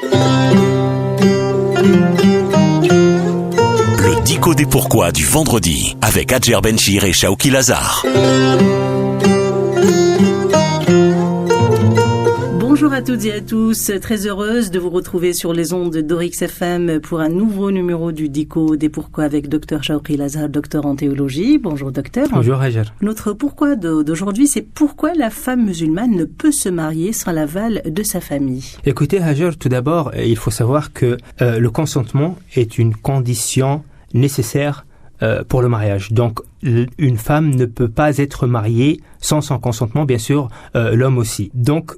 Le Dico des pourquoi du vendredi avec Adjer Benchir et Shaoki Lazar. Bonjour à toutes et à tous, très heureuse de vous retrouver sur les ondes d'Orix FM pour un nouveau numéro du Dico des pourquoi avec Dr Shaoki Lazar, docteur en théologie. Bonjour docteur. Bonjour Adjer. Notre pourquoi d'aujourd'hui, c'est pourquoi la femme musulmane ne peut se marier sans l'aval de sa famille. Écoutez Adjer, tout d'abord, il faut savoir que le consentement est une condition nécessaire pour le mariage. Donc, une femme ne peut pas être mariée sans son consentement, bien sûr, l'homme aussi. Donc,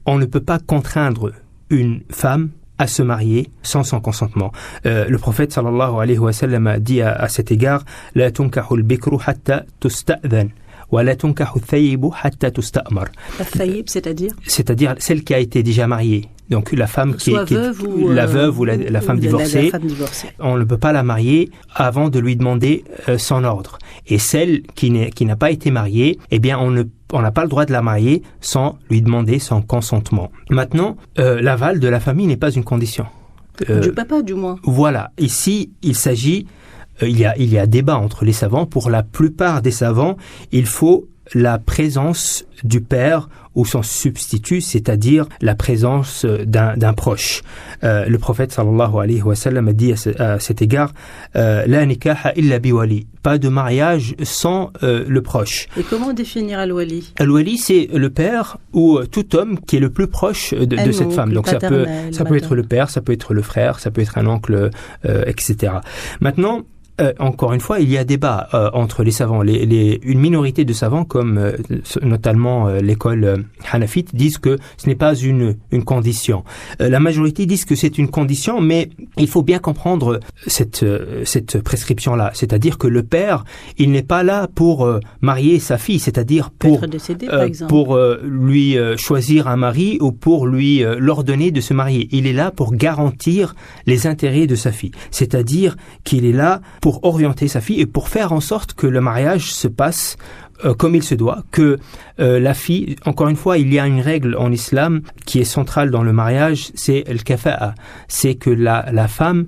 on ne peut pas contraindre une femme à se marier sans son consentement. Le prophète sallallahu alayhi wa sallam a dit à cet égard « La tunkahu al-bikru hatta tusta'dhan » wa la tunkahu al-thayyibu hatta tusta'mar. Al-thayyib, c'est-à-dire ? C'est-à-dire celle qui a été déjà mariée. Donc la femme qui est la veuve ou la femme divorcée, la femme divorcée, on ne peut pas la marier avant de lui demander son ordre. Et celle qui n'a pas été mariée, eh bien on n'a pas le droit de la marier sans lui demander son consentement. Maintenant, l'aval de la famille n'est pas une condition. Du papa, du moins. Voilà. Ici, il s'agit, il y a débat entre les savants. Pour la plupart des savants, il faut la présence du père ou son substitut, c'est-à-dire la présence d'un proche. Le prophète sallallahu alayhi wa sallam a dit à cet égard la nikaha illa biwali, pas de mariage sans le proche. Et comment définir al-wali ? Al-wali, c'est le père ou tout homme qui est le plus proche de cette femme. Donc ça peut être le père, ça peut être le frère, ça peut être un oncle, etc. Maintenant, encore une fois, il y a débat entre les savants. Une minorité de savants, comme notamment l'école hanafite, disent que ce n'est pas une condition. La majorité disent que c'est une condition, mais il faut bien comprendre cette prescription-là. C'est-à-dire que le père, il n'est pas là pour marier sa fille, c'est-à-dire pour lui choisir un mari ou pour lui l'ordonner de se marier. Il est là pour garantir les intérêts de sa fille. C'est-à-dire qu'il est là pour orienter sa fille et pour faire en sorte que le mariage se passe comme il se doit, que la fille, encore une fois, il y a une règle en islam qui est centrale dans le mariage, c'est le kafa'a, c'est que la femme,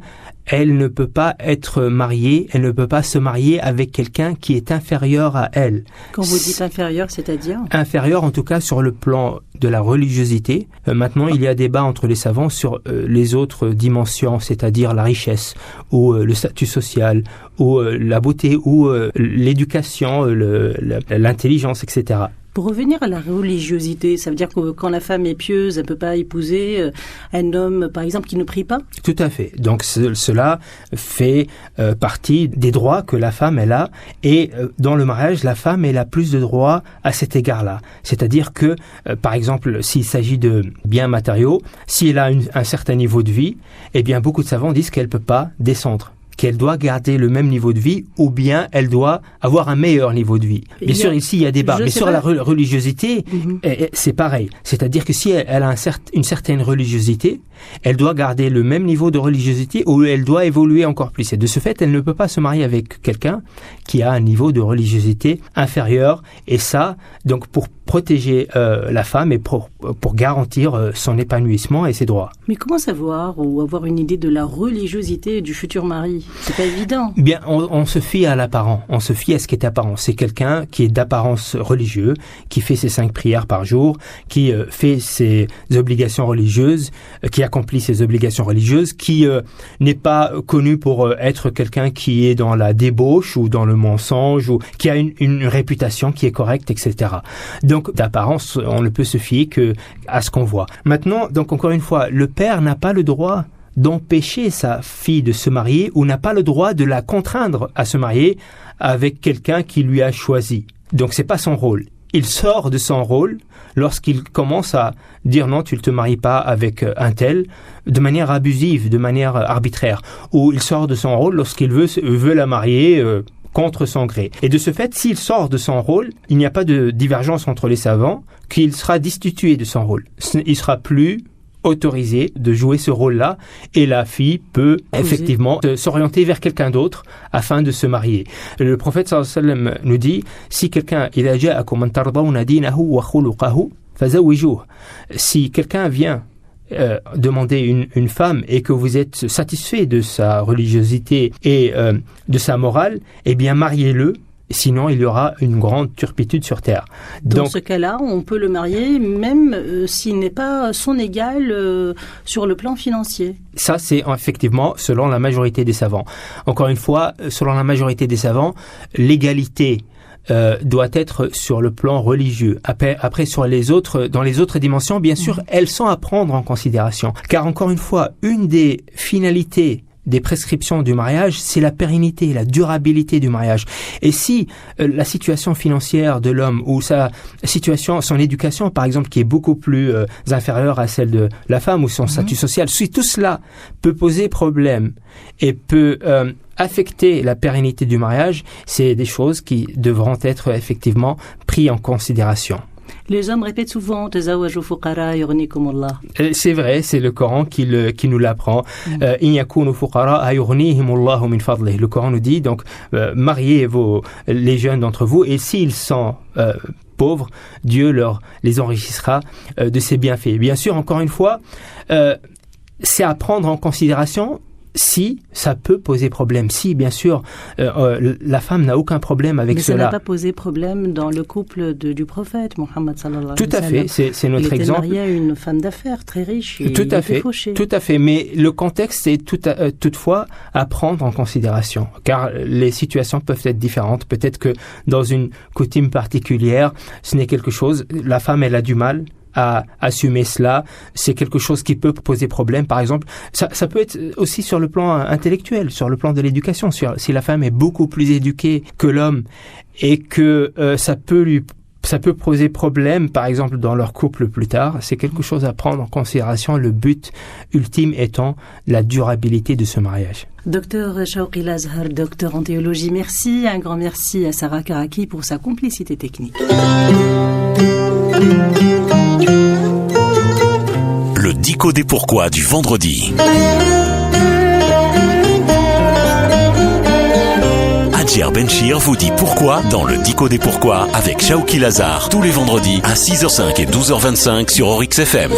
elle ne peut pas être mariée, elle ne peut pas se marier avec quelqu'un qui est inférieur à elle. Quand vous dites inférieur, c'est-à-dire ? Inférieur, en tout cas, sur le plan de la religiosité. Maintenant, il y a débat entre les savants sur les autres dimensions, c'est-à-dire la richesse, ou le statut social, ou la beauté, ou l'éducation, l'intelligence, etc. Pour revenir à la religiosité, ça veut dire que quand la femme est pieuse, elle ne peut pas épouser un homme, par exemple, qui ne prie pas ? Tout à fait. Donc cela fait partie des droits que la femme elle a. Et dans le mariage, la femme elle a plus de droits à cet égard-là. C'est-à-dire que, par exemple, s'il s'agit de biens matériaux, si elle a un certain niveau de vie, eh bien beaucoup de savants disent qu'elle ne peut pas descendre, qu'elle doit garder le même niveau de vie ou bien elle doit avoir un meilleur niveau de vie. Bien sûr, ici, il y a débat. Mais sur la religiosité, c'est pareil. C'est-à-dire que si elle a une certaine religiosité, elle doit garder le même niveau de religiosité ou elle doit évoluer encore plus. Et de ce fait, elle ne peut pas se marier avec quelqu'un qui a un niveau de religiosité inférieur. Et ça, donc pour protéger la femme et pour garantir son épanouissement et ses droits. Mais comment savoir ou avoir une idée de la religiosité du futur mari ? C'est pas évident. Bien, on se fie à l'apparent. On se fie à ce qui est apparent. C'est quelqu'un qui est d'apparence religieux, qui fait ses 5 prières par jour, qui fait ses obligations religieuses, qui accomplit ses obligations religieuses, qui n'est pas connu pour être quelqu'un qui est dans la débauche ou dans le mensonge ou qui a une réputation qui est correcte, etc. Donc, d'apparence, on ne peut se fier qu'à ce qu'on voit. Maintenant, donc encore une fois, le père n'a pas le droit d'empêcher sa fille de se marier ou n'a pas le droit de la contraindre à se marier avec quelqu'un qui lui a choisi. Donc c'est pas son rôle. Il sort de son rôle lorsqu'il commence à dire non, tu ne te maries pas avec un tel de manière abusive, de manière arbitraire. Ou il sort de son rôle lorsqu'il veut la marier contre son gré. Et de ce fait, s'il sort de son rôle, il n'y a pas de divergence entre les savants, qu'il sera destitué de son rôle. Il sera plus autorisé de jouer ce rôle-là et la fille peut effectivement s'orienter vers quelqu'un d'autre afin de se marier. Le prophète sallallahu alayhi wa sallam nous dit si quelqu'un si quelqu'un vient demander une femme et que vous êtes satisfait de sa religiosité et de sa morale, eh bien mariez-le. Sinon, il y aura une grande turpitude sur terre. Dans ce cas-là, on peut le marier même s'il n'est pas son égal sur le plan financier. Ça, c'est effectivement selon la majorité des savants. Encore une fois, selon la majorité des savants, l'égalité doit être sur le plan religieux. Après sur dans les autres dimensions, bien sûr, elles sont à prendre en considération. Car encore une fois, une des finalités des prescriptions du mariage, c'est la pérennité, la durabilité du mariage. Et si la situation financière de l'homme ou sa situation, son éducation, par exemple, qui est beaucoup plus inférieure à celle de la femme ou son statut social, si tout cela peut poser problème et peut affecter la pérennité du mariage, c'est des choses qui devront être effectivement prises en considération. Les hommes répètent souvent « Tazawwaju fuqara yughnikumullah ». C'est vrai, c'est le Coran qui nous l'apprend. « In yakunu fuqara yughnihimullahu min fadlih ». Le Coran nous dit donc mariez les jeunes d'entre vous et s'ils sont pauvres, Dieu les enrichira de ses bienfaits. Bien sûr, encore une fois, c'est à prendre en considération si ça peut poser problème. Si, bien sûr, la femme n'a aucun problème avec cela. Mais ça n'a pas posé problème dans le couple du prophète, Mohammed sallallahu alayhi wa sallam. Tout à fait, c'est notre exemple. Il était marié à une femme d'affaires très riche et tout à était fauché. Tout à fait, mais le contexte est toutefois à prendre en considération, car les situations peuvent être différentes. Peut-être que dans une coutume particulière, ce n'est quelque chose, la femme, elle a du mal à assumer cela, c'est quelque chose qui peut poser problème. Par exemple, ça peut être aussi sur le plan intellectuel, sur le plan de l'éducation. Si la femme est beaucoup plus éduquée que l'homme et que ça peut poser problème, par exemple, dans leur couple plus tard, c'est quelque chose à prendre en considération, le but ultime étant la durabilité de ce mariage. Docteur Shawqi Lazhar, docteur en théologie, merci, un grand merci à Sarah Karaki pour sa complicité technique. Le Dico des pourquoi du vendredi. Adjer Benchir vous dit pourquoi dans le Dico des pourquoi avec Shawqi Lazhar tous les vendredis à 6h05 et 12h25 sur Oryx FM.